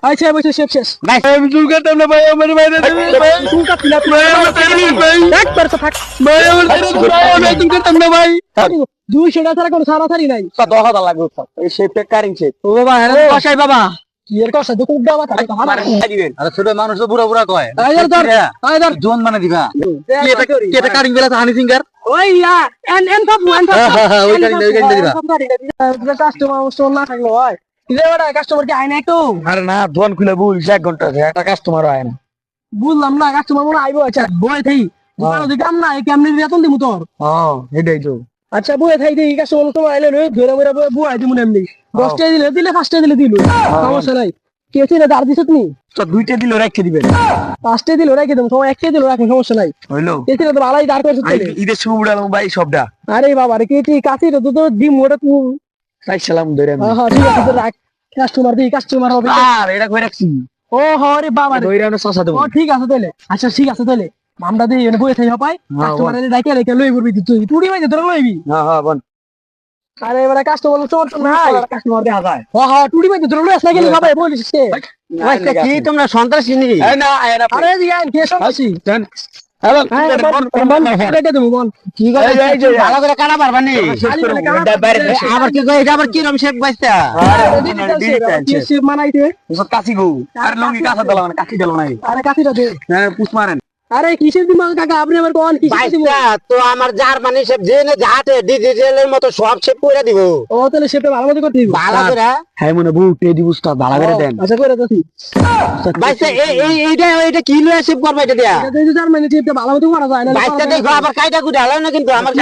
আচ্ছা বসে শেষ শেষ ভাই আমি চুল কাটতাম না ভাই, আমার বাইরে দেবে ভাই। চুল কাটবি না ভাই আমার ছেড়ে দিন ভাই। একবার তো থাক ভাই আমার ছেড়ে দিন ভাই, আমি চুল কাটতাম না ভাই। 200 টাকা ছাড়া কোনো ছাড়াছাড়ি নাই। 10,000 লাগবে এই শেপটা কারিং শেপ। ও বাবা হ্যাঁ ও কষাই বাবা কি এর কষা দুটো উড্ডা মাথা তো আমার দিবেন। আরে ছোট মানুষ তো বুড়া বুড়া কয় আইদার ধর আইদার জোন মানে দিবা কি এটা কাটিং বেলা হানি সিঙ্গার ওই এন সব ওই কাটিং দিবা। কাস্টমার না থাকলো হয় ইরে বড় কাস্টমার কি আয় না একটু আরে না দোকান খুলে বলছি 1 ঘন্টা একটা কাস্টমার হয় না। বুঝলাম না কাস্টমার মনে আইবো আচ্ছা বই থাই দোকানে যদি কাম না এই কেমনে বেতন দিমু তোর হ্যাঁ এটাই তো। আচ্ছা বই থাই দেই কাস্টমার তোমার আইলে লই ধরে মরে বুয়াই দিমু এমনি 10 টাকা দিলে 5 টাকা দিল সমস্যা নাই কি আছে না দাঁড় দিছত নি তো 2টা দিল রেখে দিবেন, 5 টাকা দিল রাখি দেবো তোমার 1 টাকা দিল রাখুন সমস্যা নাই হইলো এসে তো ভালোই দাঁড় করছ চলে ঈদের শুভ উড়ালাম ভাই সবটা আরে বাবা রে কি কাছি তো তো দিম ওটা তুই তাই সালাম ধরে আমি। হ্যাঁ ঠিক আছে তো রাখ কাস্টমার দি কাস্টমার হবে আর এটা কই রাখছি ও হরে বাবা রে ধরে আমি শশা দেব। ও ঠিক আছে তাহলে আচ্ছা ঠিক আছে তাহলে আমরা দি এনে বই থাই হপাই কাস্টমার এনে ডাকে রেখে লই পড়বি তুই টুড়ি মাইতে তোরা লইবি হ্যাঁ হ্যাঁ বল। আরে এবারে কাস্টমার চোর তো নাই কাস্টমার দেখা যায়। ও হ্যাঁ টুড়ি মাইতে তোরা লই আসলে গেলি বাবা বলিস সে ভাই কি তোমরা সন্ত্রাসী নাকি? এই না এই না আরে জিয়ান কে সবছি দেন হ্যালো হ্যাঁ বল রেখে দেবো বল কি করে এই যে ভালো করে কাটা পারবা নি? আবার কি কই এটা আবার কি রকম শেপ বাইস্তা? শেপ মানাইতে কাশি গো আর লঙ্গি কাঁচা দিলাম না কাশি দিলাম না আরে কাছিটা দে পুষ মারেন। আরে কিসের দিমাগ কাকা আপনি আবার কোন কিসের দিমাগ বাইস্তা তো আমার জার্মানি শেপ জেনে যাতে ডিজিটালের মতো সব শেপ করে দিব। ও তাহলে শেপটা ভালো মতো করতে দিব ভালো করে হ্যাঁ মনে বউ টেডি বুঝটা ভালো করে দেন। আচ্ছা করে দিছি বাইস্তা এইটা কি লয়ে শেপ করবে এটা দিয়া? এটা যে জার্মানি শেপটা ভালো মতো করা যায় না বাইস্তা দেখো আবার কাইটা কুটা হলো না কিন্তু আমার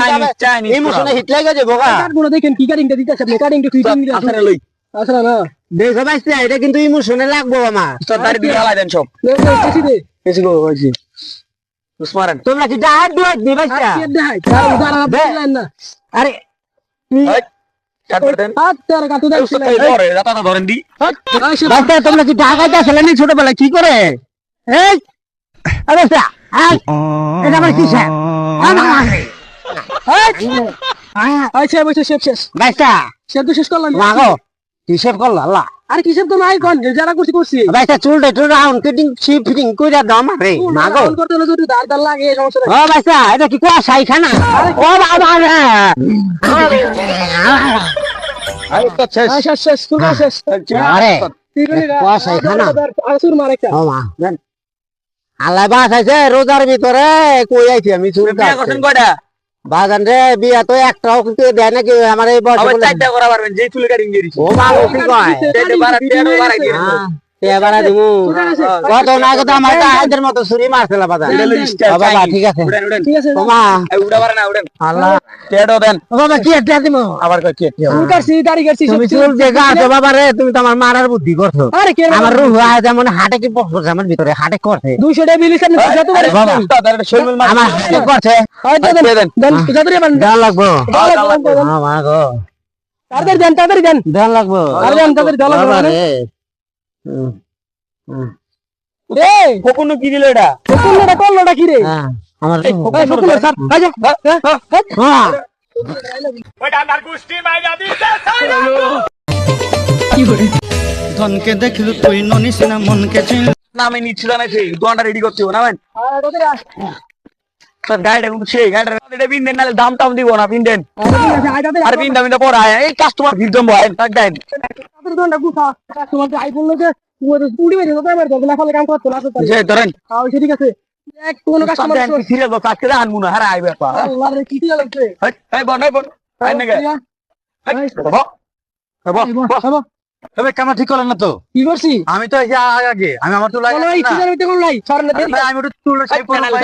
Chinese ইমোশনে হিট লাগে যাবো গা। কাটগুলো দেখেন কি কাটিংটা দিতেছে আপনি কাটিংটা ফিটিং দিতে আসলে লই আসলে না দেখো বাইস্তা এটা কিন্তু ইমোশনে লাগবো আমার। তো তার দিকে হালাই দেন সব বেশি দে বেশি গো হইছে পুষ মারেন। তোমরা কি ডাহাত দুয়াত দি আর বাইস্তা? কি দেখাই তার উদাহরণ দিলেন না আরে এই কাট করে দেন হাত তার কাটু এই উস্তাদ এই ধরে দাঁতা ধরেন দি। বাইস্তা তোমরা কি ঢাকাইতে আসলে নি ছোটবেলায় কি করে? এই আরে বাইস্তা এই এটা আবার কি শেপ? আচ্ছা বসে শেপ শেষ বাইস্তা শেপ তো শেষ করলাম মাগো কি শেপ করলো আল্লাহ? আরে কি শেপ তো নাই কোন যারা করছি করছি বাইস্তা চুলটা একটু রাউন্ড কাটিং শেপ ফিটিং কইরা দাও আমারে মাগো। ফোন করতে হলে যদি দাঁড় দাঁড় লাগে এই সমস্যা নাই ও বাইস্তা এটা কি কুয়াশাই খানা? ও বাবা রে আই উস্তাদ শেষ শেষ শেষ ফুল শেষ আরে তিরুনি কুয়াশাই খানা। আসুর মার একটা ও মা দেন আল্লাহ বাসাইছে রোজার ভিতরে কই আইছি আমি চুল বিয়া করছেন কয়টা? বাগান রে বিয়া তো একটাও কিন্তু দেয় নাকি আমার এই বয়সে আবার বলে? চারটা করা পারবেন যেই চুলে কাটিং দিয়ে দিছি। ও মা ও কি কয়? টেডি বাড়াই দিয়ে দিছি। এবারে দিমু কত না কত আমার কাহিদের মতো ছুরি মারছিল বাবা। এটা লই স্টাইল ও বাবা ঠিক আছে উড়েন উড়েন ঠিক আছে ও মা এই উড়া পারে না উড়েন আল্লাহ টেডো দেন ও বাবা কি একটা দিমু? আবার কয় কি ফুল কাটছি দাড়ি কাটছি তুমি চুল দেখা তো বাবা রে তুমি তো আমার মারার বুদ্ধি করছো। আরে কে আমার রুহ যেমন হাটে কি পড়ছে আমার ভিতরে হাটে করছে 200 টাকা বিল এসে যত আরে বাবা বাবা উস্তাদ আরে শৈলুল মার আমার হাটে করছে হয়তো দেন দেন দেন যত রে বান দেন লাগবো দেন আমার গো তাড়াতাড়ি দেন দেন লাগবো আরে দেন তাড়াতাড়ি দেন বাবা লাগবে রে এই কখনো কি দিল এটা? কল্লোটা কি রে হ্যাঁ আমার এই ফকুলের স্যার আই যা হ্যাঁ ধনকে দেখলু তুই ননিস না মনকে চিন না আমি নিচ্ছিল না সেই দোকানটা রেডি করতে হবে না ভাই স্যার গাড়িটা কিন্তু সেই গাড়িটা এটা বিন নালে দাম টাম দিব না বিন দেন আর বিন দাম পরে আয় এই কাস্টমার ভিড় জমবো আয় তাক দেন যে ধরেন ঠিক আছে এক কোন কাস্টমার সিরিয়াল বক্স আজকে আনবো না হারা আইবে পা আল্লাহ রে কি দিয়া লাগছে এই বন আই নাকি তবে কামা ঠিক করলেন না তো? কি করছি আমি তো এই যে আগে আমি আমার চুল বলো এই চিজার ভিতরে কোন লাই সরেন না ভাই আমি একটু চুল শেপ করব ভাই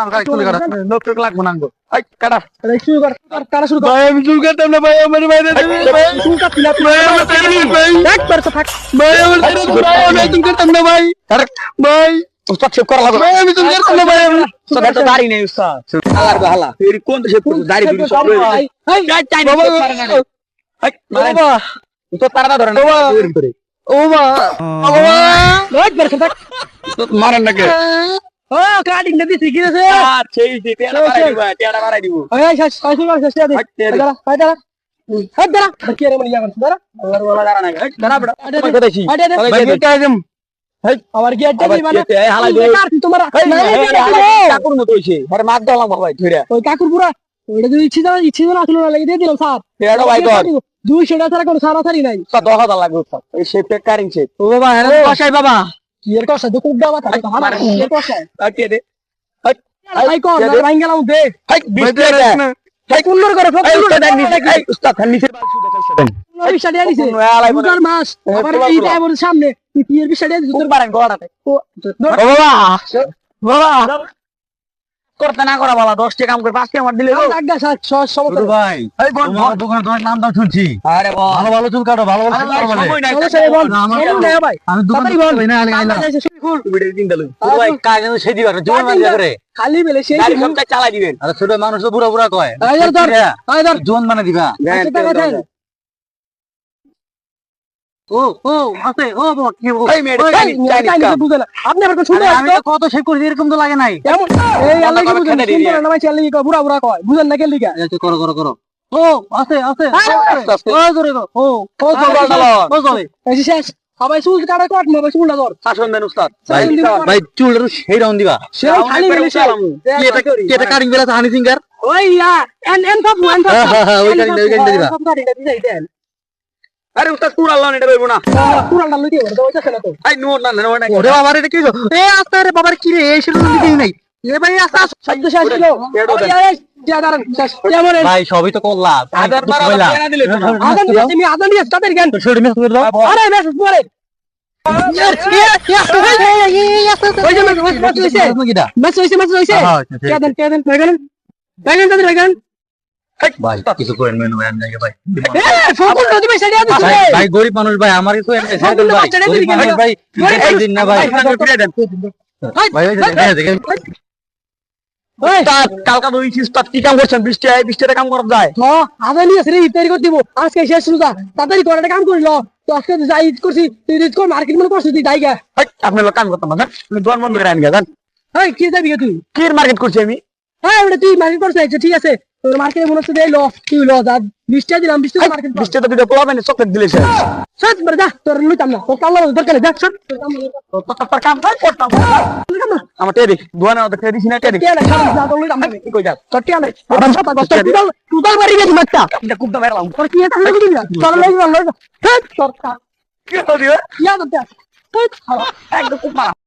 আমার চুল কাটা লোক টোক লাগবো না গো। এই কাটা শুরু কর কাটা শুরু কর ভাই আমি চুল কাটতাম না ভাই আমার বাইরে দেবে ভাই চুল কাটবি না ভাই আমার ছেড়ে দিন ভাই একবার তো থাক ভাই আমার ছেড়ে দিন ভাই আমি চুল কাটতাম না ভাই আরে ভাই উস্তাদ শেপ করা লাগবে ভাই আমি চুল কাটতাম না ভাই উস্তাদ এত দাড়ি নেই উস্তাদ হালার হালা এর কোন শেপ করব দাড়ি বিড়ি সব লই এই চাই না পারে না এই বাবা উস্তাদ তারা ধরেন ও মা একবার তো থাক মারেন নাকি ও কাটিং না দিছি কি আছে সেই টেড়া বাড়াই দিব টেড়া বাড়াই দিব এই শেষ শেষ শেষ শেষ দাঁড়া দাঁড়া হাত দাঁড়া কি রে মানে ইয়ার দাঁড়া আল্লাহর ওয়ালা দাঁড়া না দাঁড়া বড় আরে তোমার কথা ছি আরে ভাই গেটে আইম আবার কি আড্ডা দিই মানে হালাই দে তোমার কাকুর মতো হইছে আরে মার দাও ভাই ধরে ওই কাকুর পুরা ওটা যদি ইচ্ছে না আসলে না লাগিয়ে দিয়ে দিলাম স্যার এটা ভাই ধর 200 টাকা ছাড়া কোনো সারাসারি নাই তো 10000 লাগবে স্যার এই শেপে কারিং শেপ ও বাবা এর কষাই বাবা কি এর কষ্ট তো খুব দাবা থাকে তো আমার এর কষ্ট আটিয়ে দে ভাই কোন ভাই গেলাম দে হাই 20 টাকা ভাই কুন্নর করে ফক কুন্নর এই উস্তাদ নিচে বাল শুধু দেন 20 টাকা দিছে আলাই বলে দুটার মাস আবার এই টাইমের সামনে কি এর 20 টাকা দিছে তোর পারেন গোড়াতে ও ও বাবা করতে না করা বাবা 10 টাকা কাম করে 5 টাকা আমার দিলে লাগা সমস্যা ভাই এই বল তোমার দোকানে তোমার নাম দাম শুনছি আরে বল ভালো ভালো চুল কাটো ভালো ভালো চুল কাটো বলে সময় নাই সমস্যা নেই বল সমস্যা নেই ভাই আমি দোকান তাড়াতাড়ি বল। না আইলাম ফুল ভিডিও দিন দিলু ভাই কাজ সেই দিবা জীবন মান করে খালি বেলে সেই গাড়ি সবটা চালাই দিবেন আরে ছোট মানুষ তো বুড়া বুড়া কয় আইদার ধর আইদার জীবন মানে দিবা টাকা দেন ও ও আছে ও বাবা কি ও এই মেয়ে চাইনিজ কাম বুঝে না আপনি আবার শুনতে আমি তো কত শেভ করছি এরকম তো লাগে নাই কেমন এই আল্লাহ কি আল্লাহ বুঝেন খানা দিয়ে সুন্দর না ভাই চাইলে কি বুড়া বুড়া কয় বুঝেন না কেন লিগা এই তো করো করো করো ও আছে আছে আস্তে আস্তে ও জোরে গো ও ও ও জোরে এই শেষ সবাই চুল কাটা কাট মাবা চুলটা ধর শাসন দেন উস্তাদ শাসন দিবা। ভাই চুলটা সেই রাউন্ড দিবা সে খালি বেলে সে কি এটা কাটিং বেলা হানি সিঙ্গার ওই ইয়া এন সব ওই কাটিং দিবা আরে উস্তাদ পুরো আল্লাহ এটা বলবো না পুরাটা লই দিও তো ওইটা না তো এই নোট না নোট না ওরে বাবা রে কি এ আস্তে রে বাবার কি রে এই শুরু দিতেই নাই এ ভাই আস্তে আস্তে সদ্য শেষ ছিল কেডো দেন। দাঁড়ান শেষ কেমন ভাই সবই তো করলাম আদার বার কেনা দিলে তো না। আদান দিয়ে তুমি আদান দিয়ে তাদের জ্ঞান শরীর মেস করে দাও আরে মেসেজ পড়ে ওই যে মেসেজ হইছে কিটা মেসেজ হইছে হ্যাঁ, ঠিক আছে। কেদেন বেগেন তাদের বেগেন ভাই কিছু করেন মেনু ভাই আমি ভাই এ ফোন তো তুমি সেটা দিছো ভাই ভাই গরিব মানুষ ভাই আমার কিছু সাইকেল ভাই গরিব মানুষ ভাই দিন না ভাই ভাই দেখেন ওই উস্তাদ কালকা দুই উস্তাদ কি কাম করছেন 20 টাকা কাম করা যায় হ আদান দিয়ে রে ইফতারি করে দিব আজকে শেষ রোজা তাড়াতাড়ি করে কাম করিল তো আজকে যাই ঈদ করছি তুই ঈদ কর মার্কেট মনে করছিস তুই যাই গা আপনি লোক কাম করতাম না আপনি দোকান বন্ধ করে আইন গেছেন এই কি যাবি তুই কি মার্কেট করছি আমি হ্যাঁ ওটা তুই মার্কেট করছিস আচ্ছা ঠিক আছে তোর মার্কেটে মনে হচ্ছে দেই ল তুই ল যা 20 টাকা দিলাম 20 টাকা মার্কেট 20 টাকা দিতে পোলা মানে চকলেট দিলে সে সত বড় যা তোর লইতাম না তোর কাল্লা দরকার নেই যা সত তোর কাম নেই তোর কাম হয় করতাম আমার টেরি দোকানে দেখে দিছি না টেরি টিয়া না খারাপ যা তোর লইতাম না কি কই যা তোর টিয়া নাই আবার সব কষ্ট তুই বাড়ি গেছিস মাত্তা এটা খুব দাম এরলাম তোর কি এটা লই দিবি তোর লই দিবি সত তোর কি হলো দিও ইয়া দরকার সত একদম খুব মারা